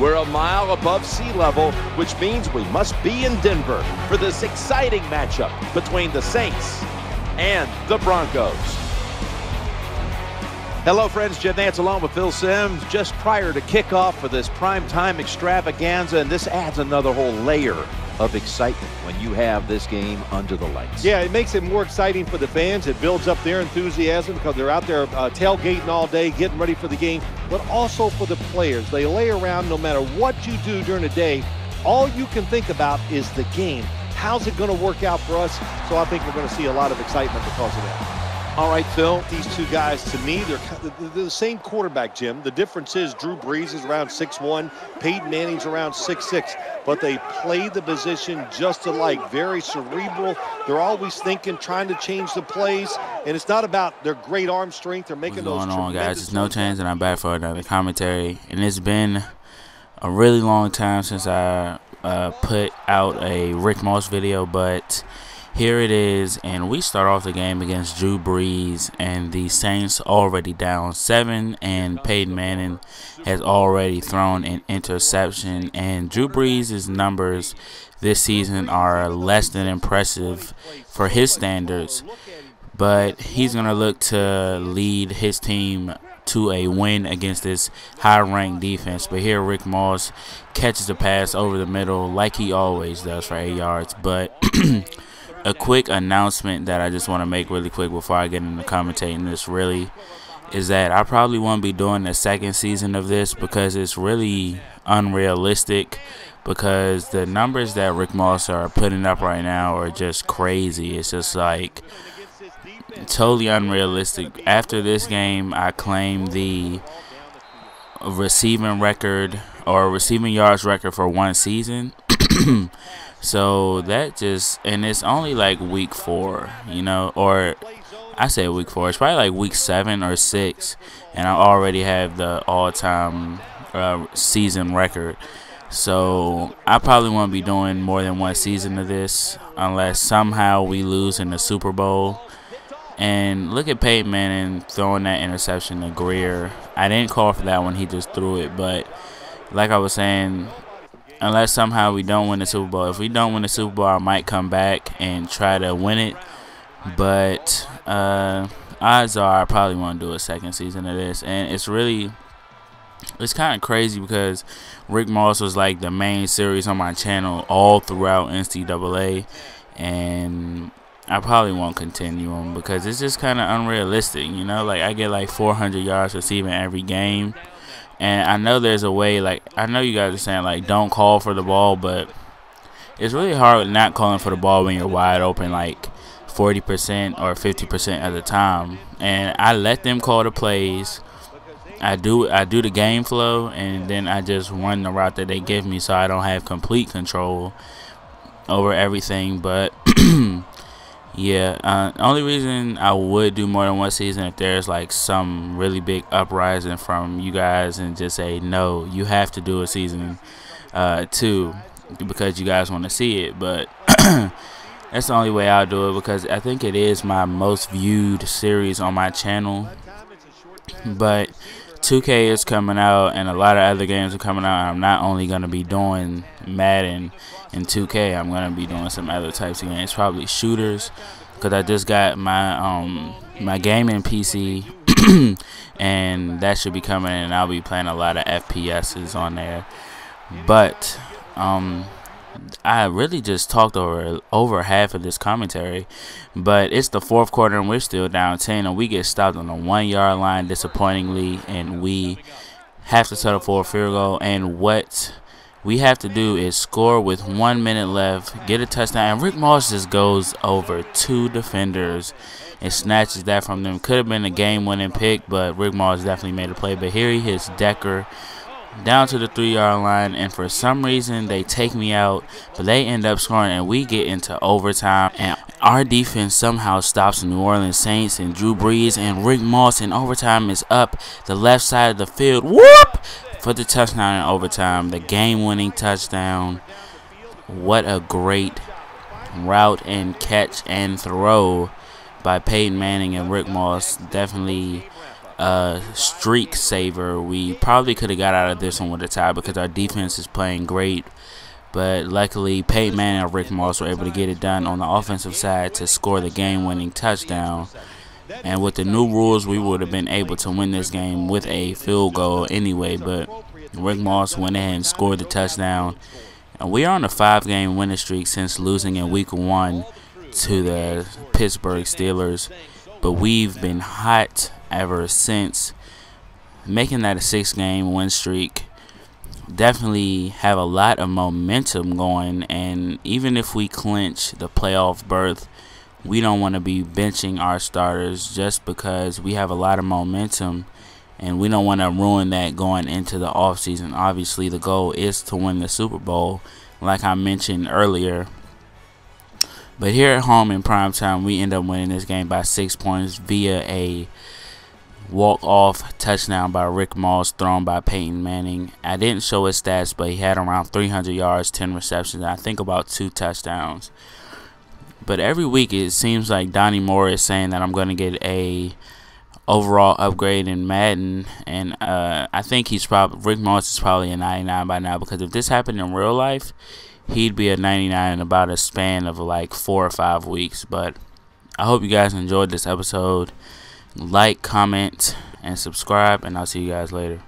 We're a mile above sea level, which means we must be in Denver for this exciting matchup between the Saints and the Broncos. Hello, friends. Jed Nance along with Phil Simms just prior to kickoff for this primetime extravaganza, and this adds another whole layer of excitement when you have this game under the lights. Yeah, it makes it more exciting for the fans. It builds up their enthusiasm because they're out there tailgating all day, getting ready for the game, but also for the players. They lay around no matter what you do during the day. All you can think about is the game. How's it going to work out for us? So I think we're going to see a lot of excitement because of that. All right, Phil. These two guys, to me, they're the same quarterback, Jim. The difference is Drew Brees is around 6'1", Peyton Manning's around 6'6", but they play the position just alike. Very cerebral. They're always thinking, trying to change the plays, and it's not about their great arm strength. They're making those. What's going on, guys? It's NoChainzz, and I'm back for another commentary. And it's been a really long time since I put out a Rick Moss video, but here it is, and we start off the game against Drew Brees, and the Saints already down 7, and Peyton Manning has already thrown an interception, and Drew Brees' numbers this season are less than impressive for his standards, but he's going to look to lead his team to a win against this high-ranked defense. But here Rick Moss catches the pass over the middle like he always does for 8 yards, but a quick announcement that I just want to make really quick before I get into commentating this really is that I probably won't be doing the second season of this because it's really unrealistic, because the numbers that Rick Moss are putting up right now are just crazy. It's just like totally unrealistic. After this game, I claim the receiving record or receiving yards record for one season. So that just, and it's only like week 4, you know, or I say week 4, it's probably like week 7 or 6, and I already have the all-time season record. So I probably won't be doing more than one season of this unless somehow we lose in the Super Bowl. And look at Peyton Manning throwing that interception to Greer. I didn't call for that one, he just threw it, but like I was saying, unless somehow we don't win the Super Bowl. If we don't win the Super Bowl, I might come back and try to win it. But odds are I probably want to do a second season of this. And it's kind of crazy because Rick Moss was like the main series on my channel all throughout NCAA. And I probably won't continue them because it's just kind of unrealistic, you know? Like, I get like 400 yards receiving every game. And I know there's a way, like, I know you guys are saying, like, don't call for the ball, but it's really hard not calling for the ball when you're wide open, like, 40% or 50% of the time. And I let them call the plays. I do the game flow, and then I just run the route that they give me so I don't have complete control over everything. But yeah, only reason I would do more than one season if there's like some really big uprising from you guys and just say, no, you have to do a season 2 because you guys want to see it. But that's the only way I'll do it because I think it is my most viewed series on my channel. But 2K is coming out and a lot of other games are coming out. I'm not only going to be doing Madden and 2K, I'm going to be doing some other types of games, probably shooters, because I just got my my gaming PC and that should be coming in, and I'll be playing a lot of FPSs on there. But I really just talked over half of this commentary, but it's the 4th quarter and we're still down 10, and we get stopped on the 1-yard line disappointingly, and we have to settle for a field goal. And what we have to do is score with 1 minute left, get a touchdown, and Rick Moss just goes over 2 defenders and snatches that from them. Could have been a game-winning pick, but Rick Moss definitely made a play. But here he hits Decker down to the 3-yard line, and for some reason they take me out, but they end up scoring, and we get into overtime, and our defense somehow stops the New Orleans Saints and Drew Brees, and Rick Moss in overtime is up the left side of the field, whoop, for the touchdown in overtime, the game-winning touchdown. What a great route and catch and throw by Peyton Manning and Rick Moss. Definitely streak saver. We probably could have got out of this one with a tie because our defense is playing great. But luckily, Peyton Manning and Rick Moss were able to get it done on the offensive side to score the game-winning touchdown. And with the new rules, we would have been able to win this game with a field goal anyway. But Rick Moss went ahead and scored the touchdown. And we are on a 5-game winning streak since losing in Week 1 to the Pittsburgh Steelers. But we've been hot ever since, making that a 6-game win streak. Definitely have a lot of momentum going, and even if we clinch the playoff berth, we don't want to be benching our starters just because we have a lot of momentum, and we don't want to ruin that going into the offseason. Obviously, the goal is to win the Super Bowl, like I mentioned earlier. But here at home in primetime, we end up winning this game by 6 points via a walk-off touchdown by Rick Moss thrown by Peyton Manning. I didn't show his stats, but he had around 300 yards, 10 receptions, and I think about 2 touchdowns. But every week it seems like Donnie Moore is saying that I'm going to get a overall upgrade in Madden, and I think Rick Moss is probably a 99 by now, because if this happened in real life, he'd be a 99 in about a span of like 4 or 5 weeks. But I hope you guys enjoyed this episode. Like, comment, and subscribe, and I'll see you guys later.